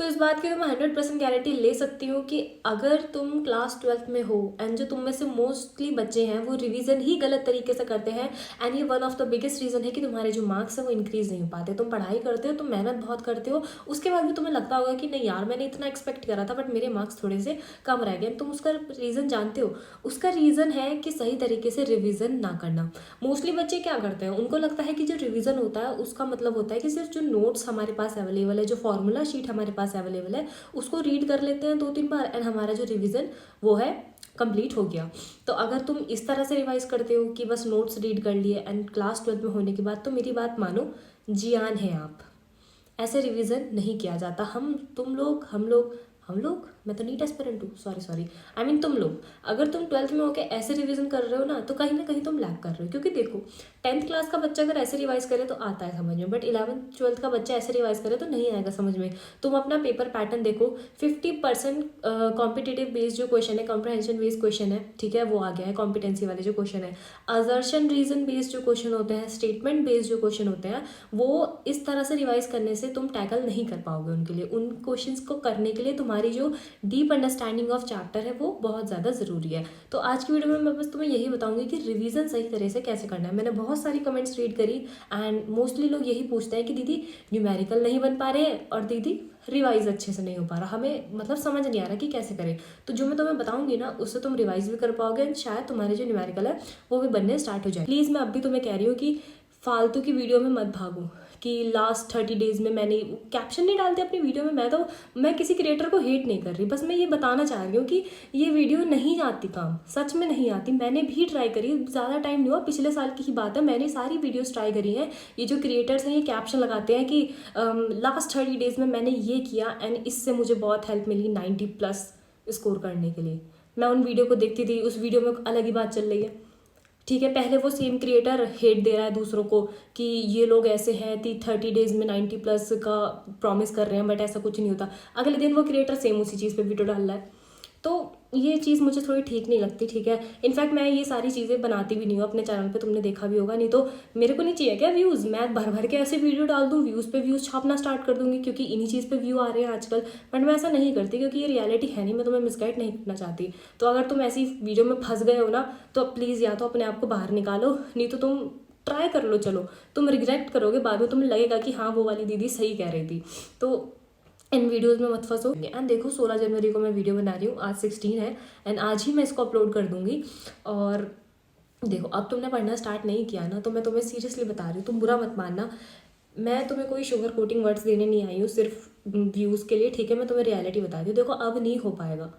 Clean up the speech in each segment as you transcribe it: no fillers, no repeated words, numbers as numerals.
तो इस बात की तो मैं 100% गारंटी ले सकती हूँ कि अगर तुम क्लास 12th में हो एंड जो तुम में से मोस्टली बच्चे हैं वो रिवीजन ही गलत तरीके से करते हैं, एंड ये one of the biggest reason है कि तुम्हारे जो मार्क्स हैं वो इंक्रीज़ नहीं हो पाते। तुम पढ़ाई करते हो, तुम मेहनत बहुत करते हो, उसके बाद भी तुम्हें लगता होगा कि नहीं यार मैंने इतना एक्सपेक्ट करा था बट मेरे मार्क्स थोड़े से कम रह गए। तुम उसका रीज़न जानते हो, उसका रीज़न है कि सही तरीके से रिवीजन ना करना। मोस्टली बच्चे क्या करते हैं, उनको लगता है कि जो रिवीजन होता है उसका मतलब होता है कि सिर्फ जो नोट्स हमारे पास अवेलेबल है, जो फॉर्मूला शीट हमारे पास अवेलेबल है उसको रीड कर लेते हैं 2-3 बार एंड हमारा जो रिवीजन वो है कंप्लीट हो गया। तो अगर तुम इस तरह से रिवाइज करते हो कि बस नोट्स रीड कर लिए एंड क्लास 12 में होने के बाद, तो मेरी बात मानो, जियान है आप। ऐसे रिवीजन नहीं किया जाता। हम लोग मैं तो नीट एस्पिरेंट हूँ, सॉरी आई मीन तुम लोग, अगर तुम 12th में होकर ऐसे रिवीजन कर रहे हो ना तो कहीं ना कहीं तुम लैग कर रहे हो। क्योंकि देखो 10th क्लास का बच्चा अगर ऐसे रिवाइज करे तो आता है समझ में, बट 11th 12th का बच्चा ऐसे रिवाइज करे तो नहीं आएगा समझ में। तुम अपना पेपर पैटर्न देखो, 50% कॉम्पिटेटिव बेस्ड जो क्वेश्चन है, कॉम्प्रहेंशन बेस्ड क्वेश्चन है, ठीक है, वो आ गया है। कॉम्पिटेंसी वाले जो क्वेश्चन है, असर्शन रीजन बेस्ड जो क्वेश्चन होते हैं, स्टेटमेंट बेस्ड जो क्वेश्चन होते हैं, वो इस तरह से रिवाइज करने से तुम टैकल नहीं कर पाओगे उनके लिए। उन क्वेश्चंस को करने के लिए तुम्हारी जो डीप अंडरस्टैंडिंग ऑफ चैप्टर है वो बहुत ज़्यादा ज़रूरी है। तो आज की वीडियो में मैं बस तुम्हें यही बताऊंगी कि रिवीजन सही तरह से कैसे करना है। मैंने बहुत सारी कमेंट्स रीड करी एंड मोस्टली लोग यही पूछते हैं कि दीदी न्यूमेरिकल नहीं बन पा रहे हैं और दीदी रिवाइज अच्छे से नहीं हो पा रहा, हमें मतलब समझ नहीं आ रहा कि कैसे करें। तो जो मैं तुम्हें बताऊंगी ना उससे तुम रिवाइज भी कर पाओगे एंड शायद तुम्हारे जो न्यूमेरिकल है वो भी बनने स्टार्ट हो जाए। प्लीज़ मैं अब भी तुम्हें कह रही हूँ कि फालतू की वीडियो में मत भागो कि लास्ट 30 डेज में मैंने कैप्शन नहीं डालते अपनी वीडियो में। मैं किसी क्रिएटर को हेट नहीं कर रही, बस मैं ये बताना चाह रही हूँ कि ये वीडियो नहीं आती काम, सच में नहीं आती। मैंने भी ट्राई करी, ज़्यादा टाइम नहीं हुआ, पिछले साल की ही बात है, मैंने सारी वीडियोस ट्राई करी हैं। ये जो क्रिएटर्स हैं ये कैप्शन लगाते हैं कि लास्ट 30 डेज में मैंने ये किया एंड इससे मुझे बहुत हेल्प मिली 90+ स्कोर करने के लिए। मैं उन वीडियो को देखती थी, उस वीडियो में अलग ही बात चल रही है, ठीक है। पहले वो सेम क्रिएटर हेट दे रहा है दूसरों को कि ये लोग ऐसे हैं 30 डेज में 90+ का प्रॉमिस कर रहे हैं बट ऐसा कुछ नहीं होता। अगले दिन वो क्रिएटर सेम उसी चीज़ पे वीडियो डाल रहा है। तो ये चीज़ मुझे थोड़ी ठीक नहीं लगती, ठीक है। इनफैक्ट मैं ये सारी चीज़ें बनाती भी नहीं हूँ अपने चैनल पे, तुमने देखा भी होगा। नहीं तो मेरे को नहीं चाहिए क्या व्यूज़, मैं भर भर के ऐसे वीडियो डाल दूँ, व्यूज़ पे व्यूज़ छापना स्टार्ट कर दूँगी क्योंकि इन्हीं चीज़ पे व्यू आ रहे हैं आजकल। बट मैं ऐसा नहीं करती क्योंकि ये रियलिटी है नहीं, मैं तुम्हें मिसगाइड नहीं करना चाहती। तो अगर तुम ऐसी वीडियो में फंस गए हो ना तो प्लीज़ या तो अपने आप को बाहर निकालो, नहीं तो तुम ट्राई कर लो, चलो तुम रिग्रेट करोगे बाद में, तुम्हें लगेगा कि हाँ वो वाली दीदी सही कह रही थी। तो इन वीडियोज़ में मत फंसो। एंड देखो 16 जनवरी को मैं वीडियो बना रही हूँ, आज 16 है एंड आज ही मैं इसको अपलोड कर दूँगी। और देखो अब तुमने पढ़ना स्टार्ट नहीं किया ना तो मैं तुम्हें सीरियसली बता रही हूँ, तुम बुरा मत मानना। मैं तुम्हें कोई शुगर कोटिंग वर्ड्स देने नहीं आई हूँ सिर्फ व्यूज़ के लिए, ठीक है। मैं तुम्हें रियलिटी बता रही हूँ, देखो अब नहीं हो पाएगा।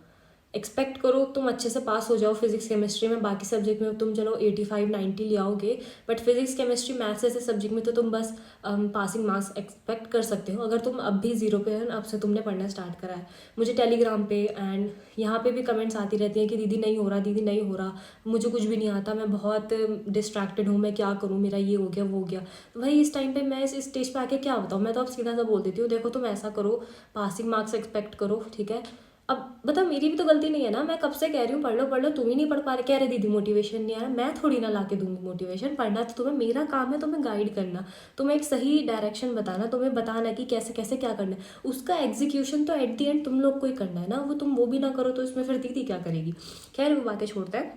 एक्सपेक्ट करो तुम अच्छे से पास हो जाओ फिजिक्स केमिस्ट्री में, बाकी सब्जेक्ट में तुम चलो 85-90 ले आओगे, बट फिजिक्स केमिस्ट्री मैथ्स ऐसे सब्जेक्ट में तो तुम बस पासिंग मार्क्स एक्सपेक्ट कर सकते हो। अगर तुम अब भी ज़ीरो पे हो, अब से तुमने पढ़ना स्टार्ट करा है। मुझे टेलीग्राम पे एंड यहाँ पे भी कमेंट्स आती रहती हैं कि दीदी नहीं हो रहा, दीदी नहीं हो रहा, मुझे कुछ भी नहीं आता, मैं बहुत डिस्ट्रैक्टेड हूँ, मैं क्या करूँ, मेरा ये हो गया वो हो गया। तो भाई इस टाइम पे मैं इस स्टेज पे आके क्या बताऊँ, मैं तो अब सीधा सा बोल देती हूँ, देखो तुम ऐसा करो, पासिंग मार्क्स एक्सपेक्ट करो, ठीक है। अब बताओ मेरी भी तो गलती नहीं है ना, मैं कब से कह रही हूँ पढ़ लो, तुम ही नहीं पढ़ पा रहे, कह रहे दीदी मोटिवेशन नहीं आ रहा। मैं थोड़ी ना ला के दूंगी मोटिवेशन, पढ़ना तो तुम्हें, मेरा काम है तुम्हें गाइड करना, तुम्हें एक सही डायरेक्शन बताना, तुम्हें बताना कि कैसे कैसे क्या करना है। उसका एग्जीक्यूशन तो एट दी एंड तुम लोग को ही करना है ना, वो तुम वो भी ना करो तो इसमें फिर दीदी क्या करेगी। खैर वो बातें छोड़ता है,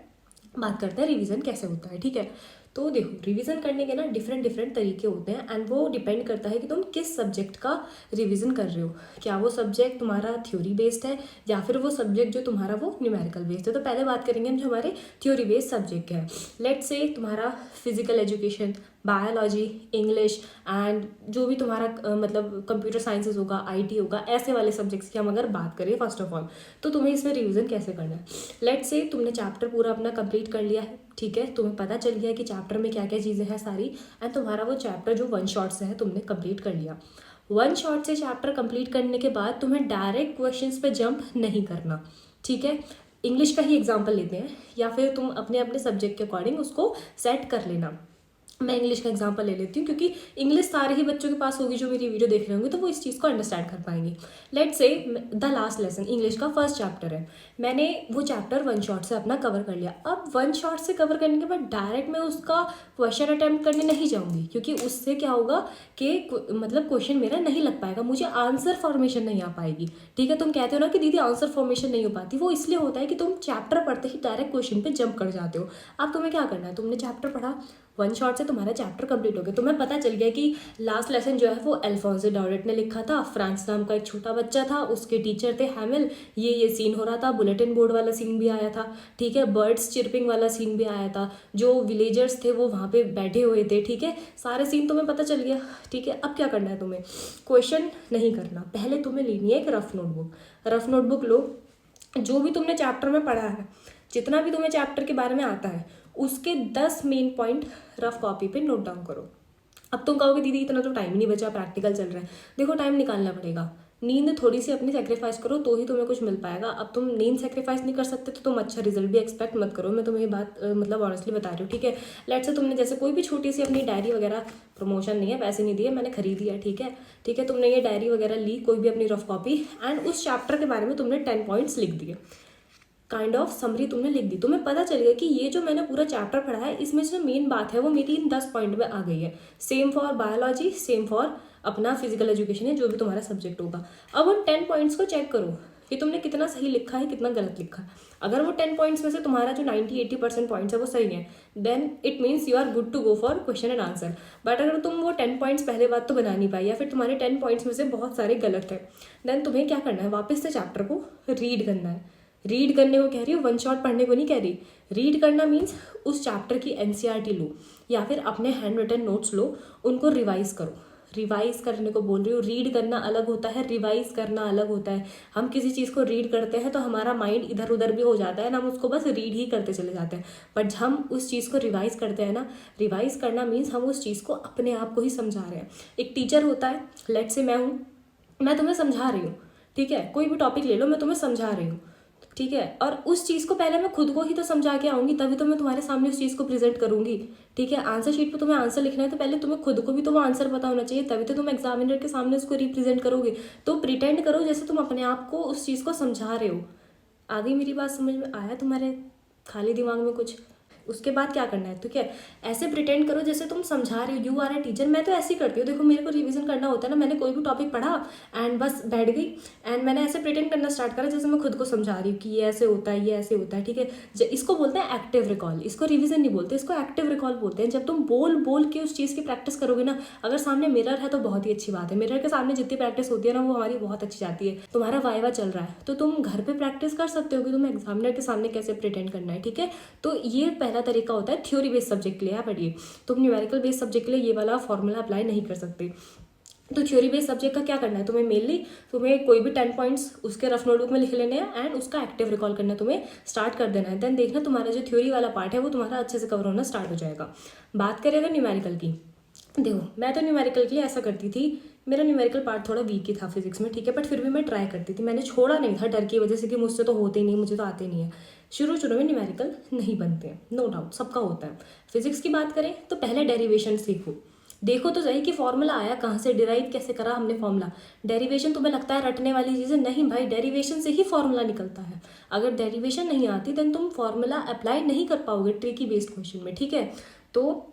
बात करते हैं रिवीजन कैसे होता है, ठीक है। तो देखो रिवीजन करने के ना डिफरेंट तरीके होते हैं एंड वो डिपेंड करता है कि तुम किस सब्जेक्ट का रिवीजन कर रहे हो। क्या वो सब्जेक्ट तुम्हारा थ्योरी बेस्ड है या फिर वो सब्जेक्ट जो तुम्हारा वो न्यूमेरिकल बेस्ड है। तो पहले बात करेंगे हम जो हमारे थ्योरी बेस्ड सब्जेक्ट है। लेट्स से तुम्हारा physical education, biology, English and जो भी तुम्हारा मतलब कंप्यूटर साइंसेज होगा, आईटी होगा, ऐसे वाले सब्जेक्ट्स की हम अगर बात करें फर्स्ट ऑफ ऑल, तो तुम्हें इसमें रिवीजन कैसे करना है। लेट्स से तुमने चैप्टर पूरा अपना कंप्लीट कर लिया है, ठीक है, तुम्हें पता चल गया कि चैप्टर में क्या क्या चीज़ें हैं सारी, एंड तुम्हारा वो चैप्टर जो 1 शॉट से है तुमने कंप्लीट कर लिया। 1 शॉट से चैप्टर कंप्लीट करने के बाद तुम्हें डायरेक्ट क्वेश्चंस पे जंप नहीं करना, ठीक है। इंग्लिश का ही एग्जाम्पल लेते हैं या फिर तुम अपने अपने सब्जेक्ट के अकॉर्डिंग उसको सेट कर लेना। मैं इंग्लिश का एग्जांपल ले लेती हूँ, क्योंकि इंग्लिश सारे ही बच्चों के पास होगी जो मेरी वीडियो देख रहे होंगे, तो वो इस चीज़ को अंडरस्टैंड कर पाएंगे। Let's say the last lesson English का फर्स्ट चैप्टर है, मैंने वो चैप्टर वन शॉट से अपना कवर कर लिया। अब वन शॉट से कवर करने के बाद डायरेक्ट मैं उसका क्वेश्चन अटैम्प्ट करने नहीं जाऊँगी, क्योंकि उससे क्या होगा कि मतलब क्वेश्चन मेरा नहीं लग पाएगा, मुझे आंसर फॉर्मेशन नहीं आ पाएगी। ठीक है, तुम कहते हो ना कि दीदी आंसर फॉर्मेशन नहीं हो पाती, वो इसलिए होता है कि तुम चैप्टर पढ़ते ही डायरेक्ट क्वेश्चन पे जंप कर जाते हो। अब तुम्हें क्या करना है, तुमने चैप्टर पढ़ा, वन शॉट से तुम्हारा चैप्टर कंप्लीट हो गया, तुम्हें पता चल गया कि लास्ट लेसन जो है वो अल्फोंसो डॉरेट ने लिखा था, फ्रांस नाम का एक छोटा बच्चा था, उसके टीचर थे हैमिल, ये सीन हो रहा था, बुलेटिन बोर्ड वाला सीन भी आया था, ठीक है, बर्ड्स चिरपिंग वाला सीन भी आया था, जो विलेजर्स थे वो वहाँ पे बैठे हुए थे, ठीक है, सारे सीन तुम्हें पता चल गया। ठीक है, अब क्या करना है तुम्हें, क्वेश्चन नहीं करना, पहले तुम्हें लेनी है एक रफ नोटबुक। रफ नोटबुक लो, जो भी तुमने चैप्टर में पढ़ा है, जितना भी तुम्हें चैप्टर के बारे में आता है, उसके 10 मेन पॉइंट रफ कॉपी पे नोट डाउन करो। अब तुम कहोगे दीदी इतना तो टाइम ही नहीं बचा, प्रैक्टिकल चल रहा है। देखो टाइम निकालना पड़ेगा, नींद थोड़ी सी अपनी सेक्रीफाइस करो तो ही तुम्हें कुछ मिल पाएगा। अब तुम नींद सेक्रीफाइस नहीं कर सकते तो तुम अच्छा रिजल्ट भी एक्सपेक्ट मत करो, मैं तुम्हें ये बात मतलब ऑनेस्टली बता रही हूँ। ठीक है, लेट्स से तुमने जैसे कोई भी छोटी सी अपनी डायरी वगैरह, प्रमोशन नहीं है, पैसे नहीं दिए, मैंने खरीदी है, ठीक है, ठीक है, तुमने ये डायरी वगैरह ली, कोई भी अपनी रफ कॉपी, एंड उस चैप्टर के बारे में तुमने 10 पॉइंट्स लिख दिए, काइंड ऑफ समरी तुमने लिख दी, तुम्हें पता चलेगा कि ये जो मैंने पूरा चैप्टर पढ़ा है इसमें जो मेन बात है वो मेरी इन 10 पॉइंट में आ गई है। Same for biology, same for अपना फिजिकल एजुकेशन है, जो भी तुम्हारा सब्जेक्ट होगा। अब उन 10 पॉइंट्स को चेक करो कि तुमने कितना सही लिखा है, कितना गलत लिखा है। अगर वो 10 पॉइंट्स में से तुम्हारा जो 90-80% पॉइंट्स है वो सही है, then it means you are good to go for question and answer. But अगर तुम वो 10 पॉइंट्स पहले बात तो बना नहीं पाई, या फिर तुम्हारे 10 पॉइंट्स में से बहुत सारे गलत है, देन तुम्हें क्या करना है, वापस से चैप्टर को रीड करना है। रीड करने को कह रही हूँ, वन शॉट पढ़ने को नहीं कह रही। रीड करना मीन्स उस चैप्टर की एनसीईआरटी लो, या फिर अपने हैंड रिटन नोट्स लो, उनको रिवाइज करो। रिवाइज करने को बोल रही हूँ, रीड करना अलग होता है, रिवाइज करना अलग होता है। हम किसी चीज़ को रीड करते हैं तो हमारा माइंड इधर उधर भी हो जाता है ना, हम उसको बस रीड ही करते चले जाते हैं। बट हम उस चीज़ को रिवाइज करते हैं ना, रिवाइज करना मीन्स हम उस चीज़ को अपने आप को ही समझा रहे हैं। एक टीचर होता है, लेट्स से मैं हूँ, मैं तुम्हें समझा रही हूँ, ठीक है, कोई भी टॉपिक ले लो, मैं तुम्हें समझा रही हूँ, ठीक है, और उस चीज़ को पहले मैं खुद को ही तो समझा के आऊँगी, तभी तो मैं तुम्हारे सामने उस चीज़ को प्रेजेंट करूँगी। ठीक है, आंसर शीट पे तुम्हें आंसर लिखना है तो पहले तुम्हें खुद को भी तो वो आंसर पता होना चाहिए, तभी तो तुम एग्जामिनर के सामने उसको रिप्रेजेंट करोगे। तो प्रिटेंड करो जैसे तुम अपने आप को उस चीज़ को समझा रहे हो। आगे मेरी बात समझ में आया तुम्हारे खाली दिमाग में कुछ? उसके बाद क्या करना है, ठीक है, ऐसे प्रिटेंड करो जैसे तुम समझा रहे हो, यू आर ए टीचर। मैं तो ऐसे ही करती हूँ, देखो मेरे को रिवीजन करना होता है ना, मैंने कोई भी टॉपिक पढ़ा एंड बस बैठ गई एंड मैंने ऐसे प्रिटेंड करना स्टार्ट करा जैसे मैं खुद को समझा रही हूँ कि ये ऐसे होता है, ये ऐसे होता है, ठीक है। इसको बोलते हैं एक्टिव रिकॉल, इसको रिविजन नहीं बोलते, इसको एक्टिव रिकॉल बोलते हैं। जब तुम बोल बोल के उस चीज़ की प्रैक्टिस करोगे ना, अगर सामने मिरर है तो बहुत ही अच्छी बात है, मिरर के सामने जितनी प्रैक्टिस होती है ना वो हमारी बहुत अच्छी जाती है। तुम्हारा वाइवा चल रहा है तो तुम घर पे प्रैक्टिस कर सकते हो कि तुम्हें एग्जामिनर के सामने कैसे प्रिटेंड करना है, ठीक है। तो ये पहला तरीका होता है थ्योरी बेस्ड सब्जेक्ट के लिए। पढ़िए, तुम न्यूमेरिकल बेस्ड सब्जेक्ट के लिए ये वाला फॉर्मूला अप्लाई नहीं कर सकते। तो थ्योरी बेस्ड सब्जेक्ट का क्या करना है, तुम्हें मेनली तुम्हें कोई भी 10 पॉइंट्स उसके रफ नोटबुक में लिख लेने हैं एंड उसका एक्टिव रिकॉल करना तुम्हें स्टार्ट कर देना है। देन देखना तुम्हारा जो थ्योरी वाला पार्ट है वो तुम्हारा अच्छे से कवर होना स्टार्ट हो जाएगा। बात करें अगर न्यूमेरिकल की, देखो मैं तो न्यूमेरिकल के लिए ऐसा करती थी, मेरा न्यूमेरिकल पार्ट थोड़ा वीक ही था फिजिक्स में, ठीक है, बट फिर भी मैं ट्राई करती थी, मैंने छोड़ा नहीं था डर की वजह से कि मुझसे तो होते ही नहीं, मुझे तो आते नहीं है। शुरू शुरू में न्यूमेरिकल नहीं बनते हैं, नो डाउट, सबका होता है। फिजिक्स की बात करें तो पहले डेरिवेशन सीखो, देखो तो सही कि फॉर्मूला आया कहाँ से, डिराइव कैसे करा हमने फॉर्मूला। डेरिवेशन तुम्हें लगता है रटने वाली चीज़ है, नहीं भाई, डेरिवेशन से ही फॉर्मूला निकलता है। अगर डेरिवेशन नहीं आती देन तुम फॉर्मूला अप्लाई नहीं कर पाओगे ट्रिकी बेस्ड क्वेश्चन में, ठीक है। तो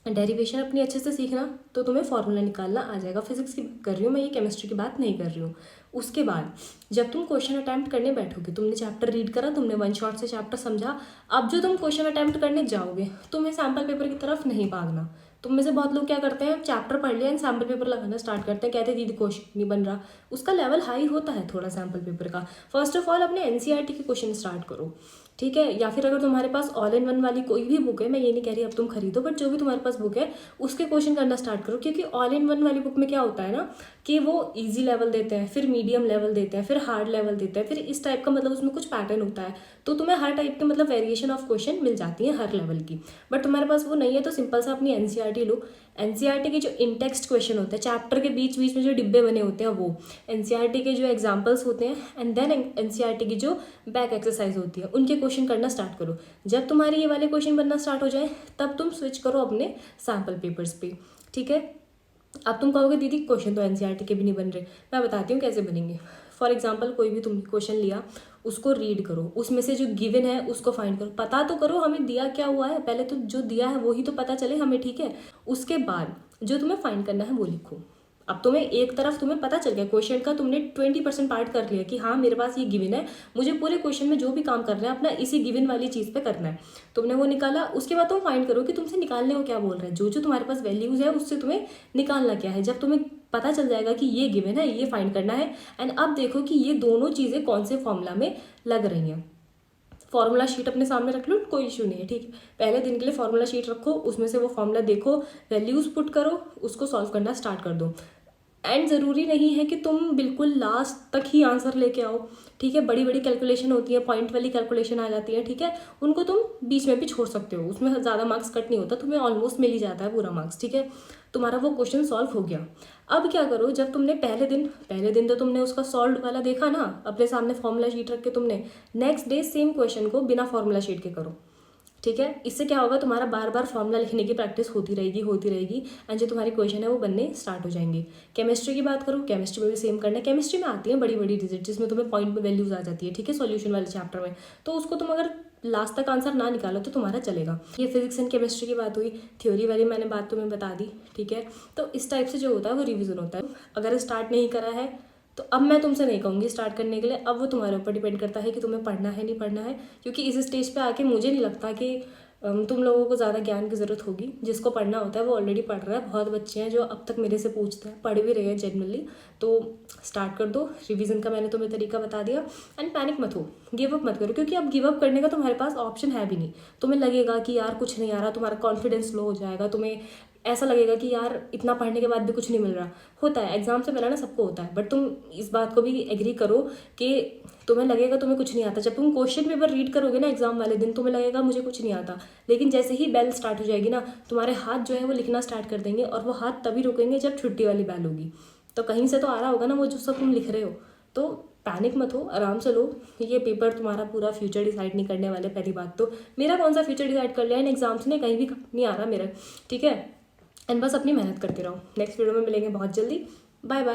डेरिवेशन अपनी अच्छे से सीखना तो तुम्हें फॉर्मूला निकालना आ जाएगा। फिजिक्स की बात कर रही हूँ मैं, ये केमिस्ट्री की बात नहीं कर रही हूँ। उसके बाद जब तुम क्वेश्चन अटैम्प्ट करने बैठोगे, तुमने चैप्टर रीड करा, तुमने वन शॉट से चैप्टर समझा, अब जो तुम क्वेश्चन अटैम्प्ट करने जाओगे तुम्हें सैम्पल पेपर की तरफ नहीं भागना। तुम में से बहुत लोग क्या करते हैं, चैप्टर पढ़ लिया एंड सैम्पल पेपर लगाना स्टार्ट करते हैं, कहते हैं दीदी क्वेश्चन नहीं बन रहा। उसका लेवल हाई होता है थोड़ा सैम्पल पेपर का। फर्स्ट ऑफ ऑल अपने एनसीईआरटी के क्वेश्चन स्टार्ट करो, ठीक है, या फिर अगर तुम्हारे पास ऑल इन वन वाली कोई भी बुक है, मैं ये नहीं कह रही अब तुम खरीदो, बट जो भी तुम्हारे पास बुक है उसके क्वेश्चन करना स्टार्ट करो। क्योंकि ऑल इन वन वाली बुक में क्या होता है ना कि वो इजी लेवल देते हैं, फिर मीडियम लेवल देते हैं, फिर हार्ड लेवल देते हैं, फिर इस टाइप का, मतलब उसमें कुछ पैटर्न होता है, तो तुम्हें हर टाइप के मतलब वेरिएशन ऑफ क्वेश्चन मिल जाती है हर लेवल की। बट तुम्हारे पास वो नहीं है तो सिंपल सा अपनी एनसीईआरटी एनसीईआरटी लो, एनसीईआरटी के जो इन टेक्स्ट क्वेश्चन होते हैं, चैप्टर के बीच बीच में जो डिब्बे बने होते हैं वो, एनसीईआरटी के जो एग्जाम्पल्स होते हैं, एंड देन एनसीईआरटी की जो बैक एक्सरसाइज होती है उनके क्वेश्चन करना स्टार्ट करो। जब तुम्हारे ये वाले क्वेश्चन बनना स्टार्ट हो जाए तब तुम स्विच करो अपने सैम्पल पेपर्स पे, ठीक है। अब तुम कहोगे दीदी क्वेश्चन तो एनसीईआरटी के भी नहीं बन रहे, मैं बताती हूँ कैसे बनेंगे। फॉर एग्जाम्पल कोई भी तुमने क्वेश्चन लिया, उसको रीड करो, उसमें से जो गिवन है उसको फाइंड करो, पता तो करो हमें दिया क्या हुआ है, पहले तो जो दिया है वही तो पता चले हमें, ठीक है। उसके बाद जो तुम्हें फाइंड करना है वो लिखो। अब तुम्हें एक तरफ तुम्हें पता चल गया क्वेश्चन का, तुमने 20% पार्ट कर लिया कि हाँ मेरे पास ये गिवन है, मुझे पूरे क्वेश्चन में जो भी काम करना है अपना इसी गिवन वाली चीज़ पे करना है, तुमने वो निकाला। उसके बाद तुम फाइंड करो कि तुमसे निकालने को क्या बोल रहा है, जो जो तुम्हारे पास वैल्यूज़ है उससे तुम्हें निकालना क्या है। जब तुम्हें पता चल जाएगा कि ये गिवन है, ये फाइंड करना है, एंड अब देखो कि ये दोनों चीज़ें कौन से फॉर्मूला में लग रही हैं। फॉर्मूला शीट अपने सामने रख लो, कोई इशू नहीं है, ठीक है। पहले दिन के लिए फॉर्मूला शीट रखो, उसमें से वो फॉर्मूला देखो, वैल्यूज़ पुट करो, उसको सॉल्व करना स्टार्ट कर दो। एंड ज़रूरी नहीं है कि तुम बिल्कुल लास्ट तक ही आंसर लेके आओ, ठीक है। बड़ी बड़ी कैलकुलेशन होती है, पॉइंट वाली कैलकुलेशन आ जाती है, ठीक है, उनको तुम बीच में भी छोड़ सकते हो, उसमें ज़्यादा मार्क्स कट नहीं होता, तुम्हें ऑलमोस्ट मिल ही जाता है पूरा मार्क्स, ठीक है। तुम्हारा वो क्वेश्चन सॉल्व हो गया। अब क्या करो, जब तुमने पहले दिन तो तुमने उसका सॉल्व वाला देखा ना, अपने सामने फॉर्मूला शीट रख के, तुमने नेक्स्ट डे सेम क्वेश्चन को बिना फॉर्मूला शीट के करो, ठीक है। इससे क्या होगा, तुम्हारा बार बार फॉर्मूला लिखने की प्रैक्टिस होती रहेगी एंड जो तुम्हारी क्वेश्चन है वो बनने स्टार्ट हो जाएंगे। केमिस्ट्री की बात करूँ, केमिस्ट्री में भी सेम करना है। केमिस्ट्री में आती है बड़ी बड़ी डिजिट जिसमें तुम्हें पॉइंट में वैल्यूज आ जाती है, ठीक है, सॉल्यूशन वाले चैप्टर में, तो उसको तुम अगर लास्ट तक आंसर ना निकालो तो तुम्हारा चलेगा। ये फिजिक्स एंड केमिस्ट्री की बात हुई, थ्योरी वाली मैंने बात तुम्हें बता दी, ठीक है। तो इस टाइप से जो होता है वो रिविजन होता है। अगर स्टार्ट नहीं करा है तो अब मैं तुमसे नहीं कहूँगी स्टार्ट करने के लिए, अब वो तुम्हारे ऊपर डिपेंड करता है कि तुम्हें पढ़ना है नहीं पढ़ना है, क्योंकि इस स्टेज पे आके मुझे नहीं लगता कि तुम लोगों को ज़्यादा ज्ञान की ज़रूरत होगी। जिसको पढ़ना होता है वो ऑलरेडी पढ़ रहा है, बहुत बच्चे हैं जो अब तक मेरे से पूछते हैं, पढ़ भी रहे हैं जनरली। तो स्टार्ट कर दो, रिवीजन का मैंने तुम्हें तरीका बता दिया। एंड पैनिक मत हो, गिव अप मत करो, क्योंकि अब गिव अप करने का तुम्हारे पास ऑप्शन है भी नहीं। तुम्हें लगेगा कि यार कुछ नहीं आ रहा, तुम्हारा कॉन्फिडेंस लो हो जाएगा, तुम्हें ऐसा लगेगा कि यार इतना पढ़ने के बाद भी कुछ नहीं मिल रहा। होता है, एग्जाम से पहले ना सबको होता है, बट तुम इस बात को भी एग्री करो कि तुम्हें लगेगा तुम्हें कुछ नहीं आता। जब तुम क्वेश्चन पेपर रीड करोगे ना एग्जाम वाले दिन, तुम्हें लगेगा मुझे कुछ नहीं आता, लेकिन जैसे ही बेल स्टार्ट हो जाएगी ना, तुम्हारे हाथ जो है वो लिखना स्टार्ट कर देंगे, और वो हाथ तभी रुकेंगे जब छुट्टी वाली बेल होगी। तो कहीं से तो आ रहा होगा ना वो जो सब तुम लिख रहे हो। तो पैनिक मत हो, आराम से लो। ये पेपर तुम्हारा पूरा फ्यूचर डिसाइड नहीं करने वाले। पहली बात तो मेरा कौन सा फ्यूचर डिसाइड कर लिया इन एग्जाम्स ने, कहीं भी नहीं आ रहा मेरा, ठीक है। एंड बस अपनी मेहनत करते रहो। नेक्स्ट वीडियो में मिलेंगे बहुत जल्दी। Bye bye.